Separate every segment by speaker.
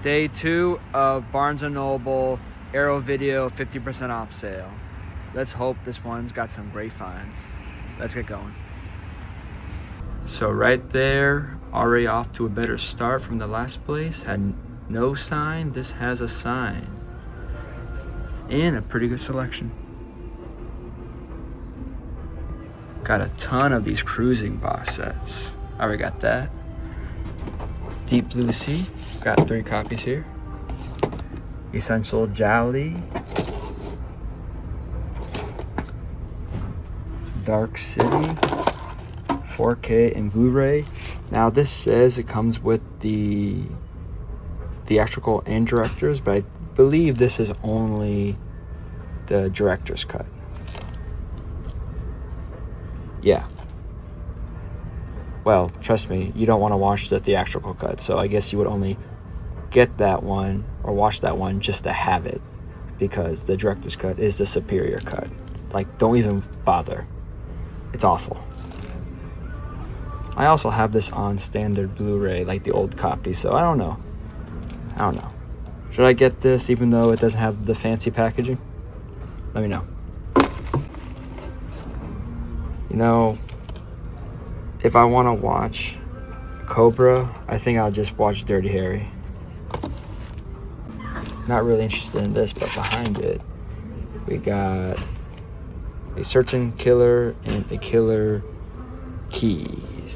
Speaker 1: Day 2 of Barnes & Noble Arrow Video 50% off sale. Let's hope this one's got some great finds. Let's get going. So right there, already off to a better start from the last place. Had no sign, this has a sign. And a pretty good selection. Got a ton of these cruising box sets. I already got that. Deep Blue Sea, got 3 copies here. Essential Jolly. Dark City, 4K and Blu-ray. Now this says it comes with the theatrical and director's, but I believe this is only the director's cut. Yeah. Well, trust me, you don't want to watch the theatrical cut, so I guess you would only get that one or watch that one just to have it, because the director's cut is the superior cut. Like, don't even bother. It's awful. I also have this on standard Blu-ray, like the old copy, so I don't know. Should I get this even though it doesn't have the fancy packaging? Let me know. You know, if I want to watch Cobra, I think I'll just watch Dirty Harry. Not really interested in this, but behind it, we got a certain killer and a killer keys.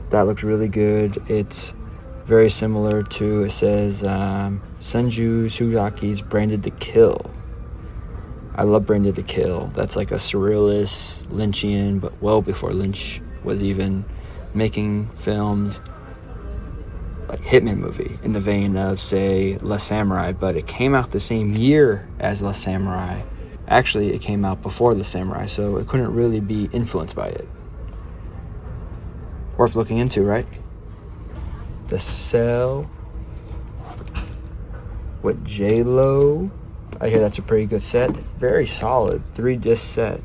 Speaker 1: That looks really good. It's very similar to, it says Senju Suzaki's Branded to Kill. I love Branded to Kill. That's like a surrealist Lynchian, but well before Lynch was even making films, like Hitman movie in the vein of, say, La Samurai, but it came out the same year as La Samurai. Actually, it came out before La Samurai, so it couldn't really be influenced by it. Worth looking into, right? The Cell with J-Lo. I hear that's a pretty good set. Very solid 3-disc set.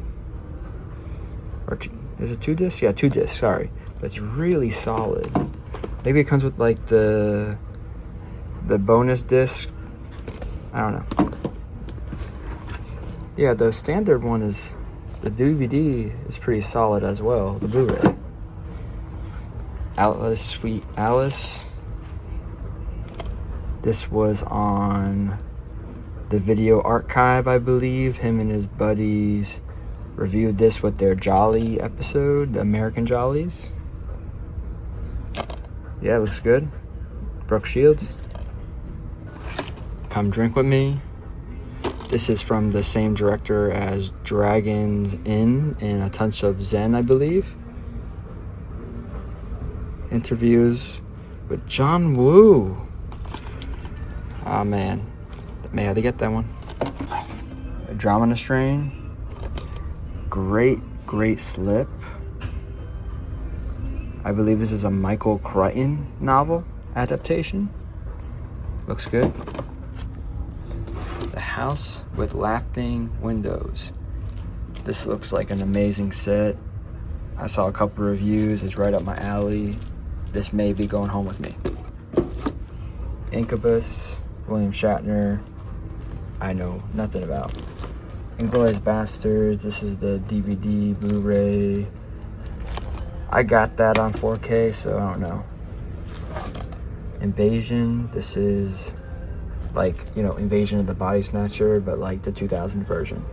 Speaker 1: Or is it 2 discs? Yeah, 2 discs, sorry. That's really solid. Maybe it comes with like the bonus disc. I don't know. Yeah, the standard one is, the DVD is pretty solid as well, the Blu-ray. Atlas Sweet Alice. This was on the Video Archive, I believe. Him and his buddies reviewed this with their Jolly episode, the American Jollies. Yeah, it looks good. Brooke Shields. Come Drink With Me. This is from the same director as Dragon's Inn and A Touch of Zen, I believe. Interviews with John Woo. Ah, man. May have to get that one. A Drama in a Strain. Great slip. I believe this is a Michael Crichton novel adaptation. Looks good. The House with Laughing Windows. This looks like an amazing set. I saw a couple reviews. It's right up my alley. This may be going home with me. Incubus, William Shatner. I know nothing about. Inglourious Bastards. This is the DVD, Blu-ray. I got that on 4K, so I don't know. Invasion. This is like, you know, Invasion of the Body Snatcher, but like the 2000 version.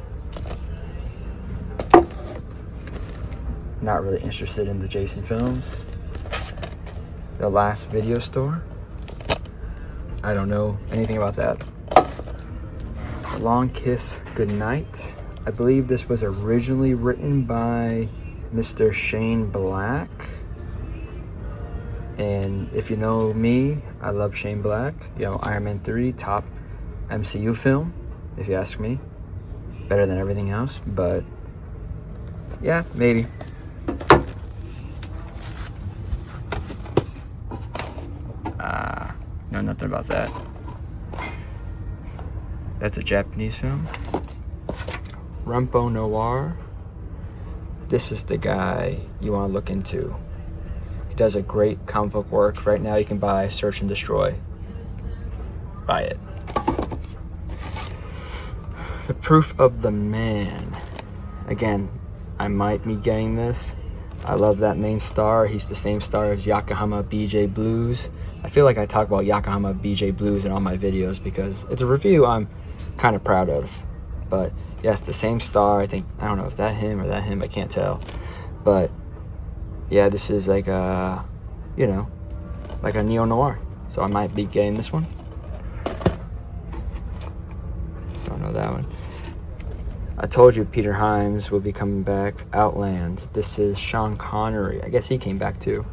Speaker 1: Not really interested in the Jason films. The Last Video Store. I don't know anything about that. Long Kiss Goodnight. I believe this was originally written by Mr. Shane Black. And if you know me, I love Shane Black. You know, Iron Man 3, top MCU film, if you ask me. Better than everything else, but yeah, maybe. Know nothing about that. That's a Japanese film. Rumpo Noir. This is the guy you want to look into. He does a great comic book work. Right now you can buy Search and Destroy. Buy it. The Proof of the Man. Again, I might be getting this. I love that main star. He's the same star as Yokohama BJ Blues. I feel like I talk about Yokohama BJ Blues in all my videos because it's a review I'm kind of proud of. But yes, the same star. I think, I don't know if that him or that him, I can't tell. But yeah, this is like a, you know, like a neo-noir. So I might be getting this one. Don't know that one. I told you Peter Hyams will be coming back. Outland. This is Sean Connery. I guess he came back too.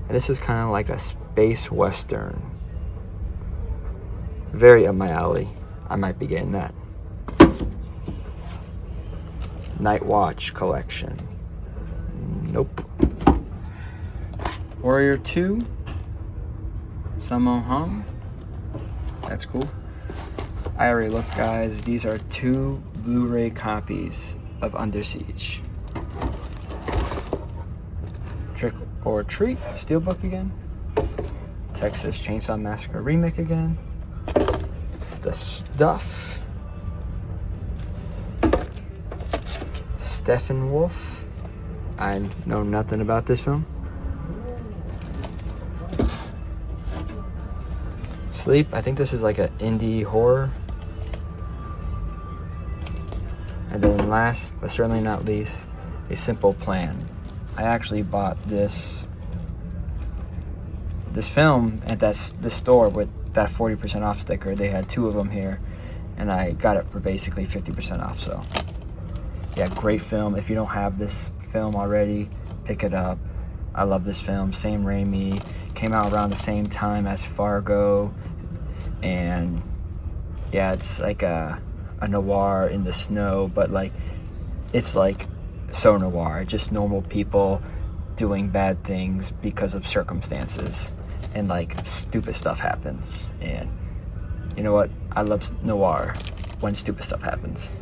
Speaker 1: And this is kind of like a space western. Very up my alley. I might be getting that. Night Watch collection. Nope. Warrior 2. Sammo Hung. That's cool. I already looked, guys. These are 2 Blu-ray copies of Under Siege. Trick or Treat, Steelbook again. Texas Chainsaw Massacre remake again. The Stuff. Steppenwolf. I know nothing about this film. Sleep. I think this is like an indie horror. And then last, but certainly not least, A Simple Plan. I actually bought this film at this store with that 40% off sticker. They had 2 of them here, and I got it for basically 50% off. So yeah, great film. If you don't have this film already, pick it up. I love this film. Sam Raimi. Came out around the same time as Fargo, and yeah, it's like a noir in the snow, but like it's like so noir, just normal people doing bad things because of circumstances, and like stupid stuff happens. And you know what, I love noir when stupid stuff happens.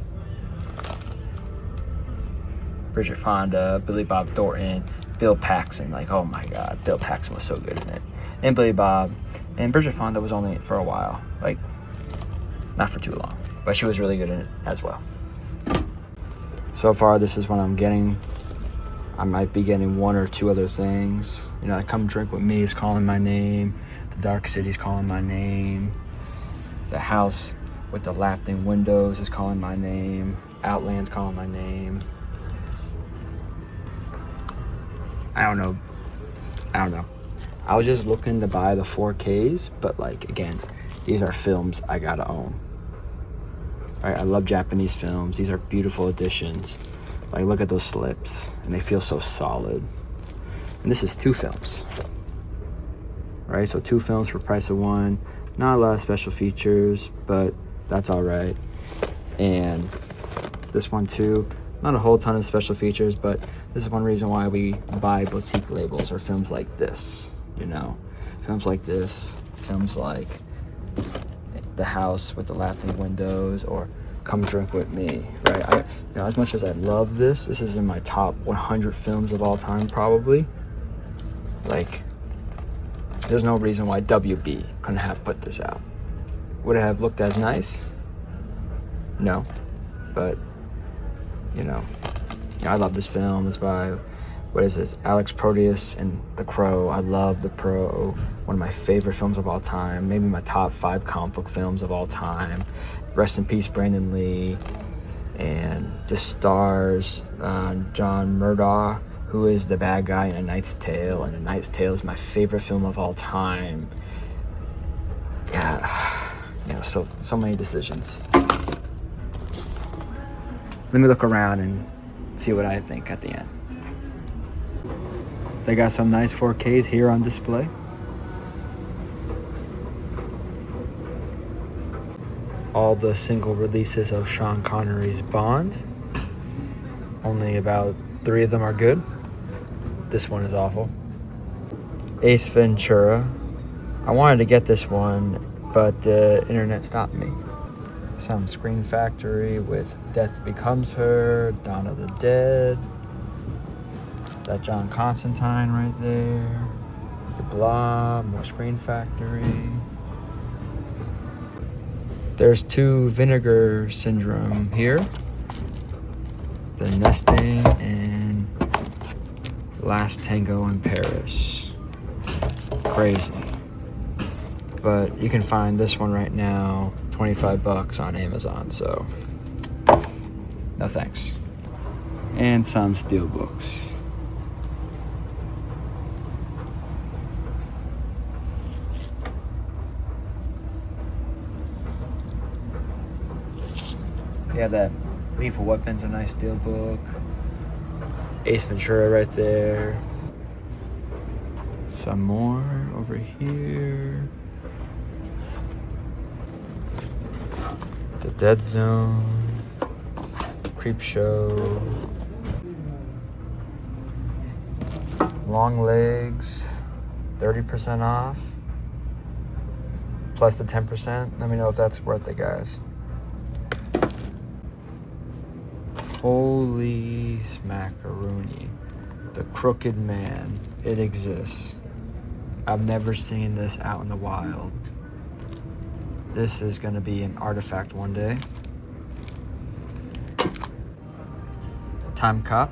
Speaker 1: Bridget Fonda, Billy Bob Thornton, Bill Paxton. Like, oh my god, Bill Paxton was so good in it. And Billy Bob and Bridget Fonda was only in it for a while, like not for too long, but she was really good in it as well. So far, this is what I'm getting. I might be getting 1 or 2 other things. You know, Come Drink With Me is calling my name. The Dark City's calling my name. The House with the Lapsing Windows is calling my name. Outland's calling my name. I don't know. I was just looking to buy the 4Ks, but like, again, these are films I gotta own. Right, I love Japanese films. These are beautiful editions. Like, look at those slips, and they feel so solid. And this is 2 films. Right, so 2 films for price of 1. Not a lot of special features, but that's all right. And this one too, not a whole ton of special features, but this is one reason why we buy boutique labels or films like this, you know. Films like this, films like The House with the Lapsing Windows, or Come Drink With Me, right? As much as I love this is in my top 100 films of all time, probably. Like, there's no reason why WB couldn't have put this out. Would it have looked as nice? No, but you know, I love this film. It's by, what is this, Alex Proteus and The Crow. I love The Crow, one of my favorite films of all time, maybe my top 5 comic book films of all time. Rest in peace, Brandon Lee. And this stars John Murdoch, who is the bad guy in A Knight's Tale, and A Knight's Tale is my favorite film of all time. Yeah, you know, so many decisions. Let me look around and see what I think at the end. They got some nice 4Ks here on display. All the single releases of Sean Connery's Bond. Only about 3 of them are good. This one is awful. Ace Ventura. I wanted to get this one, but the internet stopped me. Some Screen Factory with Death Becomes Her, Dawn of the Dead. That John Constantine right there. blah, more Screen Factory. There's 2 Vinegar Syndrome here. The Nesting and Last Tango in Paris. Crazy. But you can find this one right now, 25 bucks on Amazon, so no thanks. And some steel books. Yeah, that Lethal Weapon's a nice steel book. Ace Ventura right there. Some more over here. The Dead Zone. Creep Show. Long Legs. 30% off. Plus the 10%. Let me know if that's worth it, guys. Holy smackaroonie. The Crooked Man. It exists. I've never seen this out in the wild. This is going to be an artifact one day. Time Cop.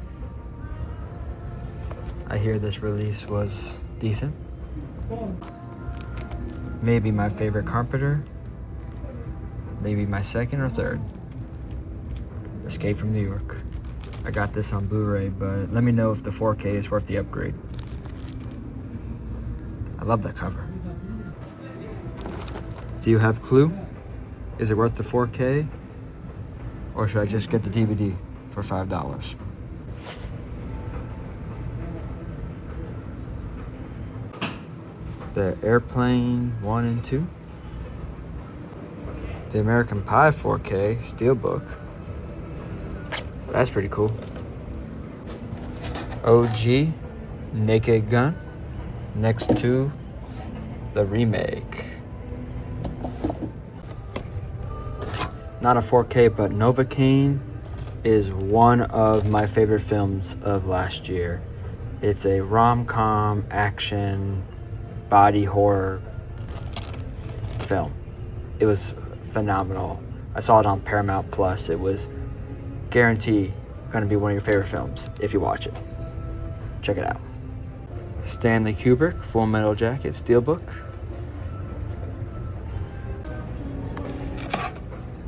Speaker 1: I hear this release was decent. Maybe my favorite Carpenter. Maybe my second or third. Escape from New York. I got this on Blu-ray, but let me know if the 4K is worth the upgrade. I love that cover. Do you have Clue? Is it worth the 4K? Or should I just get the DVD for $5? The Airplane 1 and 2. The American Pie 4K Steelbook. That's pretty cool. OG Naked Gun next to the remake. Not a 4K, but Novocaine is one of my favorite films of last year. It's a rom-com action body horror film. It was phenomenal. I saw it on Paramount Plus. It was guaranteed going to be one of your favorite films if you watch it. Check it out. Stanley Kubrick, Full Metal Jacket Steelbook.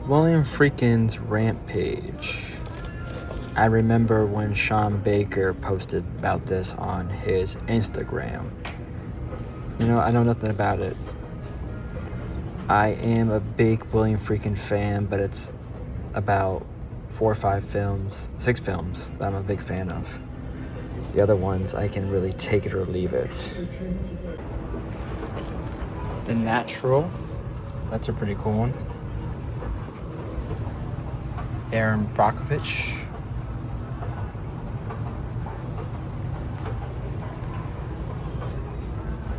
Speaker 1: William Friedkin's Rampage. I remember when Sean Baker posted about this on his Instagram. You know, I know nothing about it. I am a big William Friedkin fan, but it's about 4 or 5 films, 6 films that I'm a big fan of. The other ones, I can really take it or leave it. The Natural, that's a pretty cool one. Aaron Brockovich.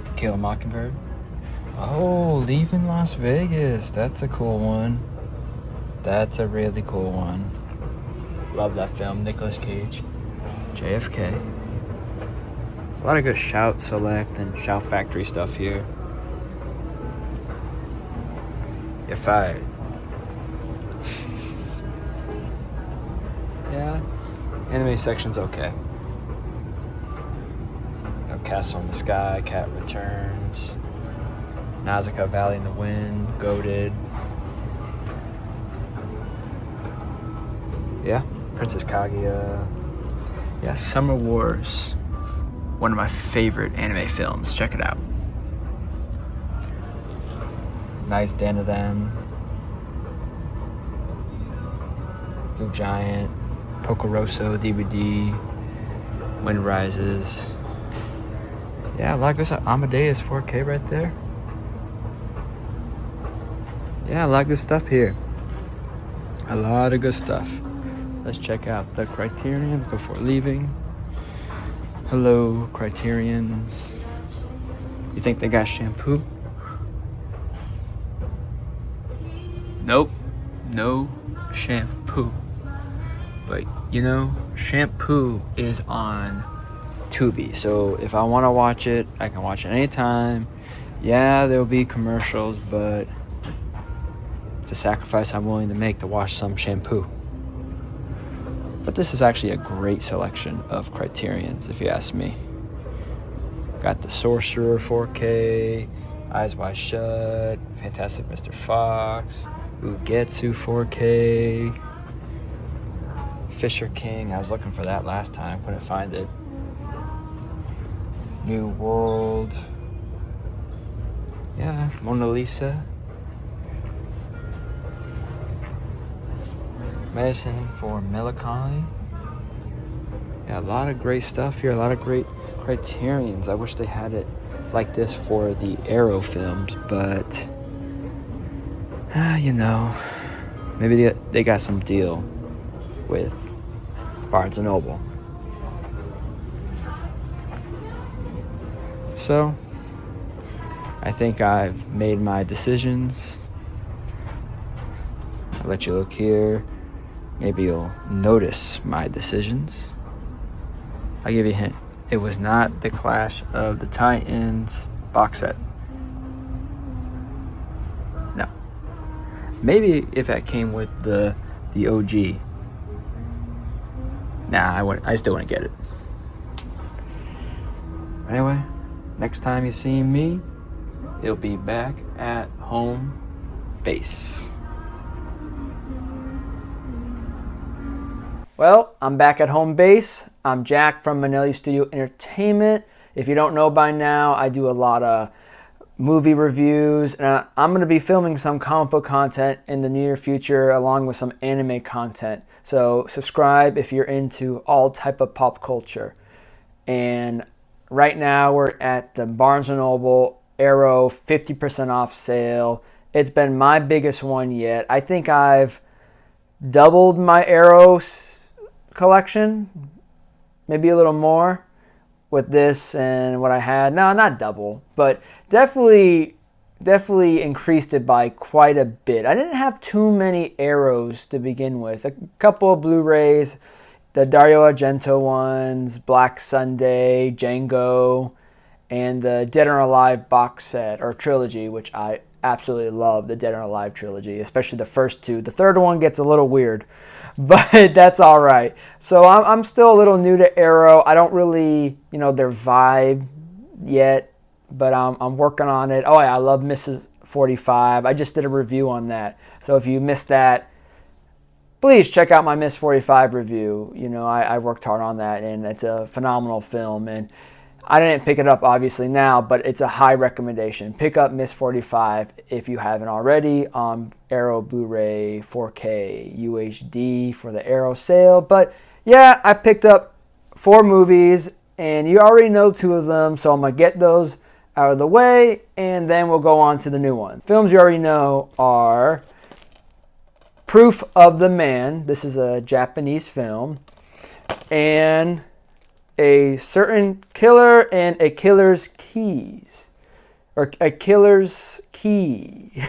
Speaker 1: To Kill a Mockingbird. Oh, Leaving Las Vegas, that's a cool one. That's a really cool one. Love that film, Nicolas Cage. JFK. A lot of good Shout Select and Shout Factory stuff here. You're fired. Yeah, anime section's okay. You know, Castle in the Sky, Cat Returns, Nausicaa Valley in the Wind, Goated. Yeah, Princess Kaguya. Yeah, Summer Wars. One of my favorite anime films. Check it out. Nice Danadan. Blue Giant. Pocoroso DVD. Wind Rises. Yeah, I like this Amadeus 4K right there. Yeah, I like this stuff here. A lot of good stuff. Let's check out the Criterions before leaving. Hello, Criterions. You think they got shampoo? Nope, no shampoo. But you know, shampoo is on Tubi. So if I want to watch it, I can watch it anytime. Yeah, there'll be commercials, but it's a sacrifice I'm willing to make to watch some shampoo. But this is actually a great selection of Criterions, if you ask me. Got The Sorcerer 4K, Eyes Wide Shut, Fantastic Mr. Fox, Ugetsu 4K, Fisher King. I was looking for that last time, couldn't find it. New World. Yeah, Mona Lisa. Medicine for Melancholy. Yeah, a lot of great stuff here, a lot of great Criterions. I wish they had it like this for the Arrow films, but you know, maybe they got some deal with Barnes & Noble. So, I think I've made my decisions. I'll let you look here. Maybe you'll notice my decisions. I'll give you a hint. It was not the Clash of the Titans box set. No. Maybe if that came with the OG. Nah, I still wouldn't get it. Anyway, next time you see me, it'll be back at home base. Well, I'm back at home base. I'm Jack from Manelli Studio Entertainment. If you don't know by now, I do a lot of movie reviews, and I'm going to be filming some comic book content in the near future along with some anime content. So subscribe if you're into all type of pop culture. And right now we're at the Barnes & Noble Arrow 50% off sale. It's been my biggest one yet. I think I've doubled my Arrow collection, maybe a little more with this and what I had. No, not double, but definitely increased it by quite a bit. I didn't have too many Arrows to begin with. A couple of Blu-rays, the Dario Argento ones, Black Sunday, Django, and the Dead or Alive box set or trilogy, which I absolutely love, the Dead or Alive trilogy, especially the first two. The third one gets a little weird, but that's all right. So I'm still a little new to Arrow. I don't really, their vibe yet, but I'm working on it. Oh, yeah, I love Mrs. 45. I just did a review on that. So if you missed that, please check out my Miss 45 review. I worked hard on that, and it's a phenomenal film. And I didn't pick it up, obviously, now, but it's a high recommendation. Pick up Miss 45 if you haven't already on Arrow Blu-ray 4K UHD for the Arrow sale. But, yeah, I picked up 4 movies, and you already know 2 of them, so I'm going to get those out of the way, and then we'll go on to the new one. Films you already know are Proof of the Man. This is a Japanese film. And A Certain Killer and a Killer's Keys. Or a Killer's Key.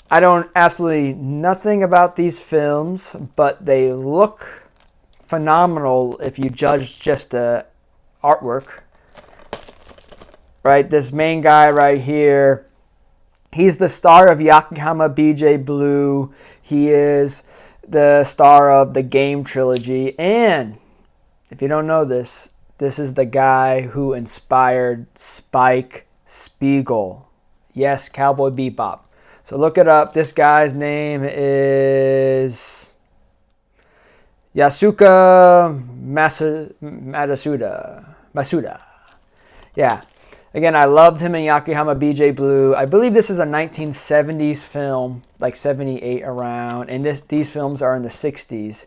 Speaker 1: I don't absolutely nothing about these films, but they look phenomenal if you judge just the artwork. Right, this main guy right here, he's the star of Yakihama BJ Blue. He is the star of the Game trilogy. And if you don't know this, this is the guy who inspired Spike Spiegel. Yes, Cowboy Bebop. So look it up. This guy's name is Yasuka Masuda. Yeah. Again, I loved him in Yakihama BJ Blue. I believe this is a 1970s film, like 78 around, and these films are in the 60s.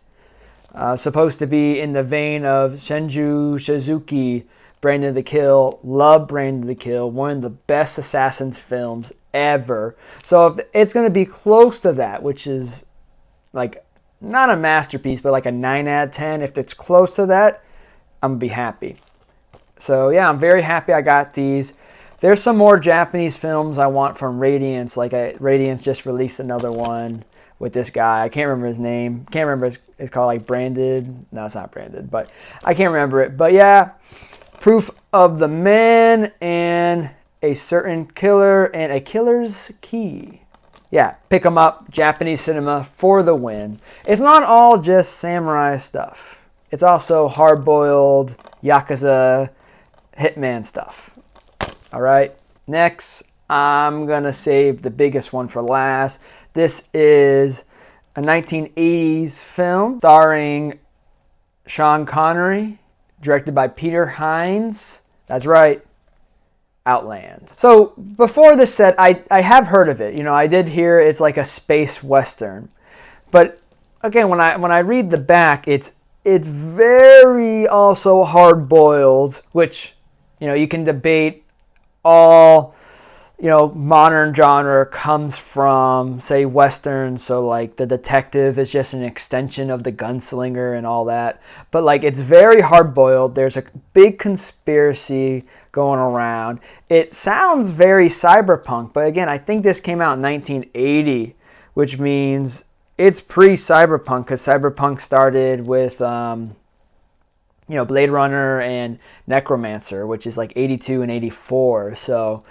Speaker 1: Supposed to be in the vein of Shenju Shizuki, Brandon the Kill. Love Brandon the Kill, one of the best Assassins films ever. So if it's going to be close to that, which is like not a masterpiece, but like a 9 out of 10. If it's close to that, I'm going to be happy. So yeah, I'm very happy I got these. There's some more Japanese films I want from Radiance. Like Radiance just released another one.
Speaker 2: with this guy. I can't remember his name. Can't remember. It's called like Branded. No, it's not Branded, but I can't remember it. But yeah, Proof of the Man and A Certain Killer and A Killer's Key. Yeah, pick them up. Japanese cinema for the win. It's not all just samurai stuff. It's also hard-boiled Yakuza hitman stuff. All right, next, I'm going to save the biggest one for last. This is a 1980s film starring Sean Connery, directed by Peter Hines. That's right, Outland. So before this set, I have heard of it. You know, I did hear it's like a space western. But again, when I read the back, it's very also hard-boiled, which, you know, you can debate all, you know, modern genre comes from, say, Western. So like the detective is just an extension of the gunslinger and all that. But like it's very hard-boiled. There's a big conspiracy going around. It sounds very cyberpunk, but again, I think this came out in 1980, which means it's pre-cyberpunk, because cyberpunk started with you know, Blade Runner and Necromancer, which is like 82 and 84. So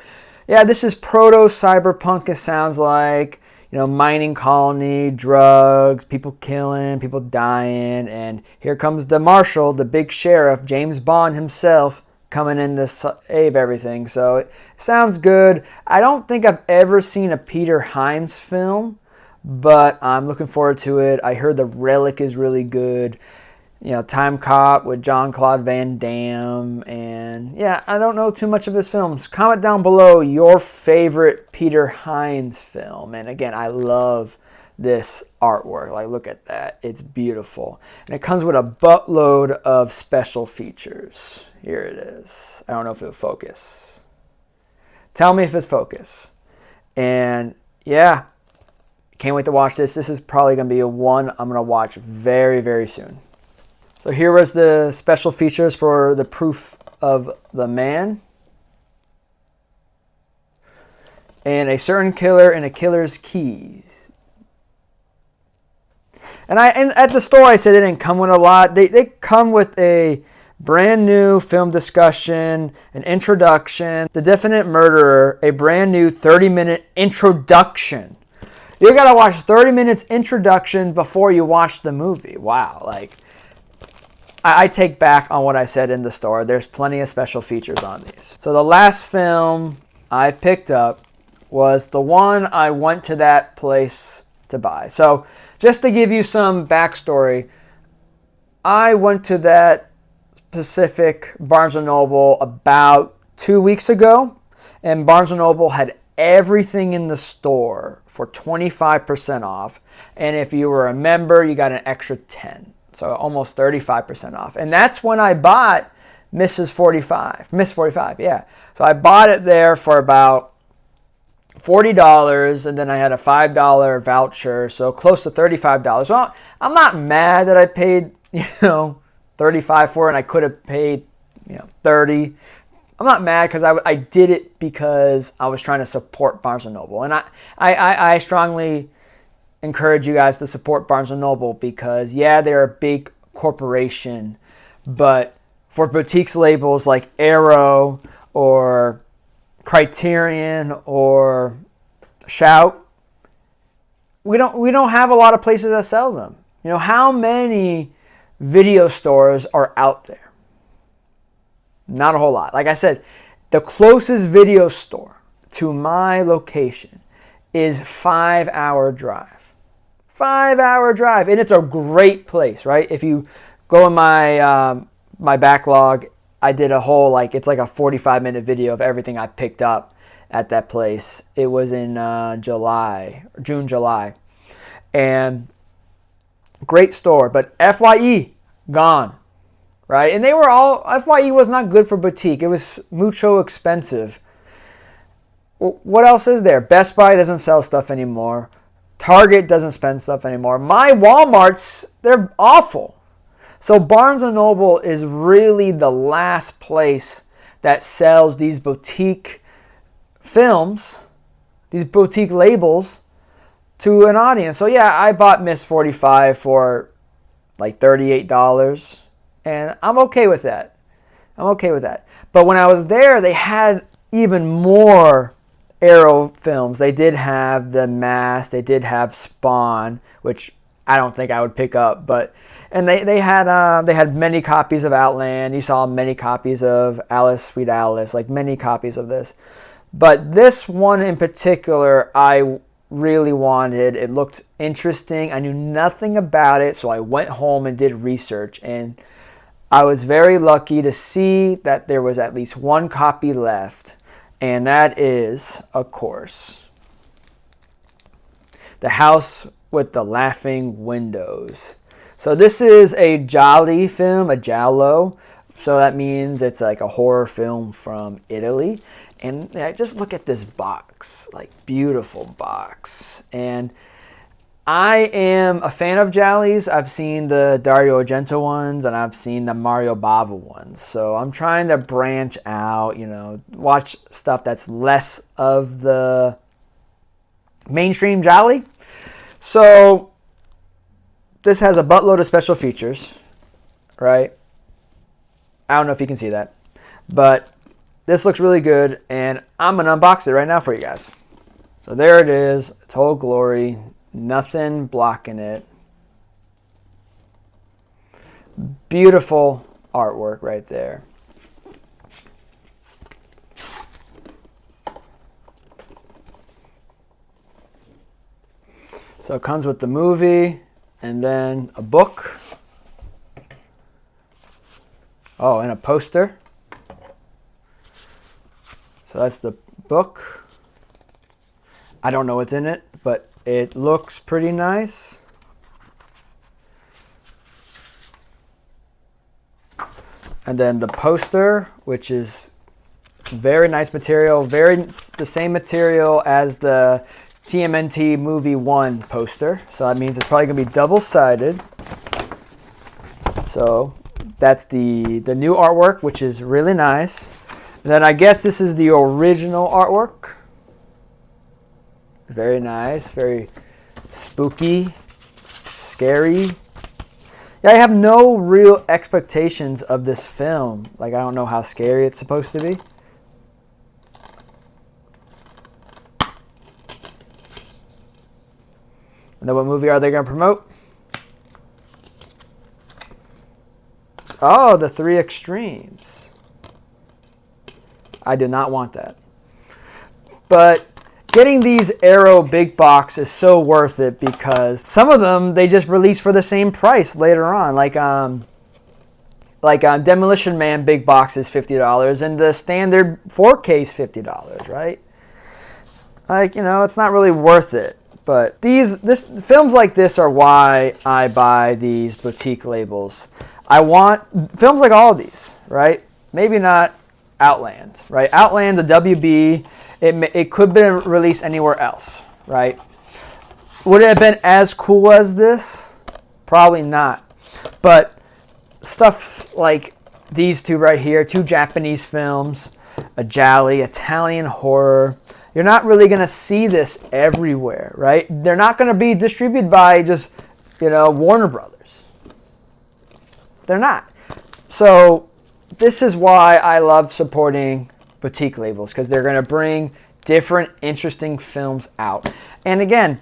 Speaker 2: yeah, this is proto-cyberpunk, it sounds like. You know, mining colony, drugs, people killing, people dying, and here comes the marshal, the big sheriff, James Bond himself, coming in to save everything. So it sounds good. I don't think I've ever seen a Peter Hines film, but I'm looking forward to it. I heard The Relic is really good. You know, Time Cop with Jean-Claude Van Damme. And yeah, I don't know too much of his films. Comment down below your favorite Peter Hines film. And again, I love this artwork. Like, look at that. It's beautiful. And it comes with a buttload of special features. Here it is. I don't know if it'll focus. Tell me if it's focused. And yeah, can't wait to watch this. This is probably going to be a one I'm going to watch very, very soon. So here was the special features for the Proof of the Man. And A Certain Killer and A Killer's Keys. And at the store I said they didn't come with a lot. They come with a brand new film discussion, an introduction, The Definite Murderer, a brand new 30-minute introduction. You gotta watch 30 minutes introduction before you watch the movie. Wow, like, I take back on what I said in the store. There's plenty of special features on these. So the last film I picked up was the one I went to that place to buy. So just to give you some backstory, I went to that specific Barnes & Noble about 2 weeks ago, and Barnes & Noble had everything in the store for 25% off, and if you were a member, you got an extra 10, so almost 35% off. And that's when I bought Miss 45, yeah. So I bought it there for about $40, and then I had a $5 voucher, so close to $35. Well, I'm not mad that I paid, you know, $35 for it, and I could have paid, you know, $30. I'm not mad because I did it because I was trying to support Barnes & Noble. And I strongly encourage you guys to support Barnes & Noble because, yeah, they're a big corporation. But for boutiques labels like Arrow or Criterion or Shout, we don't have a lot of places that sell them. You know, how many video stores are out there? Not a whole lot. Like I said, the closest video store to my location is 5-hour drive. 5-hour drive. And it's a great place, right? If you go in my my backlog, I did a whole, like, it's like a 45-minute video of everything I picked up at that place. It was in June, July. And great store. But FYE, gone. Right? And they were all, FYE was not good for boutique. It was mucho expensive. What else is there? Best Buy doesn't sell stuff anymore. Target doesn't spend stuff anymore. My Walmarts, they're awful. So Barnes & Noble is really the last place that sells these boutique films, these boutique labels, to an audience. So yeah, I bought Miss 45 for like $38, and I'm okay with that. I'm okay with that. But when I was there, they had even more Arrow films. They did have The Mask. They did have Spawn, which I don't think I would pick up, and they had many copies of Outland. You saw many copies of Alice, Sweet Alice, like many copies of this. But this one in particular, I really wanted. It looked interesting. I knew nothing about it, so I went home and did research, and I was very lucky to see that there was at least one copy left, and that is, of course, The House with the Laughing Windows. So this is a giallo film, a giallo. So that means it's like a horror film from Italy. And just look at this box, like beautiful box. And I am a fan of giallos. I've seen the Dario Argento ones and I've seen the Mario Bava ones. So I'm trying to branch out, watch stuff that's less of the mainstream giallo. So this has a buttload of special features, right? I don't know if you can see that, but this looks really good, and I'm going to unbox it right now for you guys. So there it is, its whole glory, nothing blocking it. Beautiful artwork right there. So it comes with the movie and then a book. Oh, and a poster. So that's the book. I don't know what's in it, but it looks pretty nice. And then the poster, which is very nice material, the same material as the TMNT Movie 1 poster. So that means it's probably going to be double-sided. So that's the new artwork, which is really nice. And then I guess this is the original artwork. Very nice, very spooky, scary. Yeah, I have no real expectations of this film. Like, I don't know how scary it's supposed to be. And then what movie are they going to promote? Oh, The Three Extremes. I did not want that. But getting these Arrow big box is so worth it because some of them they just release for the same price later on. Like Demolition Man big box is $50 and the standard 4K is $50, right? Like, it's not really worth it. But films like this are why I buy these boutique labels. I want films like all of these, right? Maybe not Outland, right? Outland's a WB. It could have been released anywhere else, right? Would it have been as cool as this? Probably not. But stuff like these two right here, two Japanese films, a giallo, Italian horror. You're not really going to see this everywhere, right? They're not going to be distributed by just, Warner Brothers. They're not. So this is why I love supporting boutique labels, because they're going to bring different, interesting films out. And again,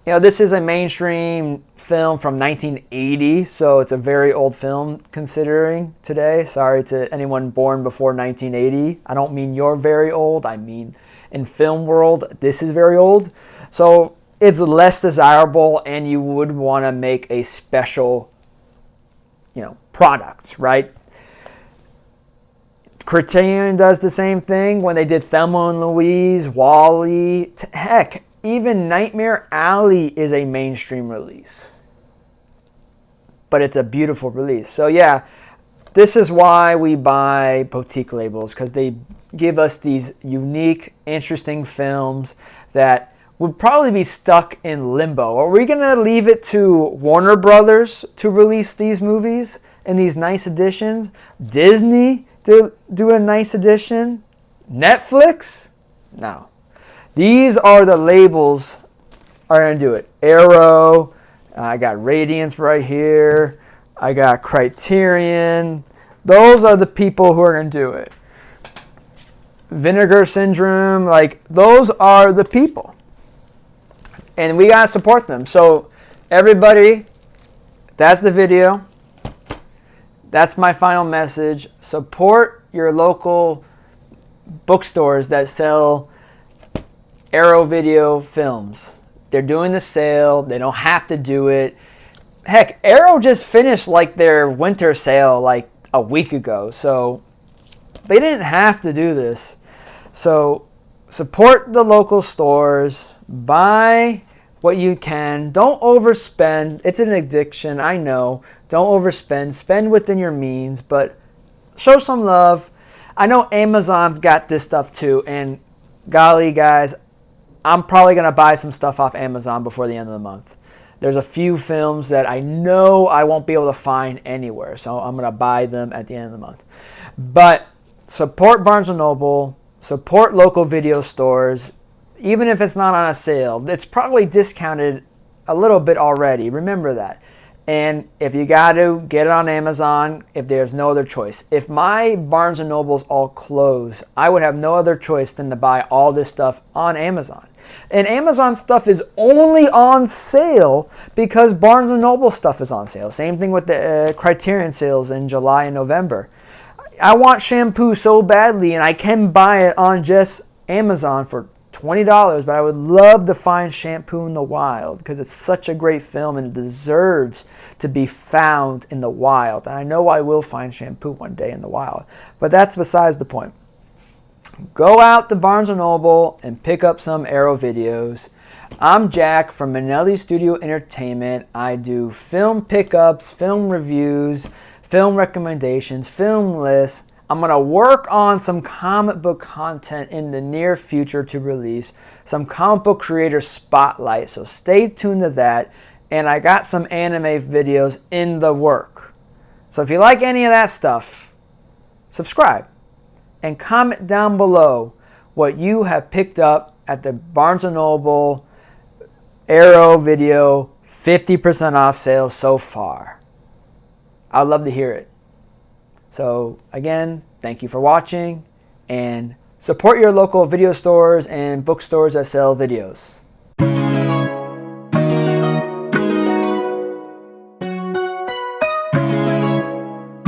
Speaker 2: this is a mainstream film from 1980, so it's a very old film considering today. Sorry to anyone born before 1980. I don't mean you're very old. I mean in film world, this is very old. So it's less desirable, and you would want to make a special, product, right? Criterion does the same thing when they did Thelma and Louise, Wall-E. Heck, even Nightmare Alley is a mainstream release. But it's a beautiful release. So yeah, this is why we buy boutique labels, because they give us these unique, interesting films that would probably be stuck in limbo. Are we going to leave it to Warner Brothers to release these movies in these nice editions? Disney to do a nice edition? Netflix? No. These are the labels are going to do it. Arrow, I got Radiance right here. I got Criterion. Those are the people who are going to do it. Vinegar Syndrome, like those are the people. And we got to support them. So everybody, that's the video. That's my final message. Support your local bookstores that sell Arrow Video films. They're doing the sale. They don't have to do it. Heck, Arrow just finished like their winter sale like a week ago. So they didn't have to do this. So support the local stores. Buy what you can. Don't overspend. It's an addiction, I know. Don't overspend. Spend within your means, but show some love. I know Amazon's got this stuff too, and golly, guys, I'm probably going to buy some stuff off Amazon before the end of the month. There's a few films that I know I won't be able to find anywhere, so I'm going to buy them at the end of the month. But support Barnes & Noble. Support local video stores. Even if it's not on a sale, it's probably discounted a little bit already. Remember that. And if you got to, get it on Amazon if there's no other choice. If my Barnes & Nobles all close, I would have no other choice than to buy all this stuff on Amazon. And Amazon stuff is only on sale because Barnes & Noble stuff is on sale. Same thing with the Criterion sales in July and November. I want shampoo so badly, and I can buy it on just Amazon for $20, but I would love to find Shampoo in the Wild because it's such a great film and it deserves to be found in the wild. And I know I will find Shampoo one day in the wild, but that's besides the point. Go out to Barnes & Noble and pick up some Arrow videos. I'm Jack from Manelli Studio Entertainment. I do film pickups, film reviews, film recommendations, film lists. I'm going to work on some comic book content in the near future to release, some comic book creator spotlight, so stay tuned to that. And I got some anime videos in the work. So if you like any of that stuff, subscribe and comment down below what you have picked up at the Barnes & Noble Arrow Video 50% off sale so far. I'd love to hear it. So again, thank you for watching, and support your local video stores and bookstores that sell videos.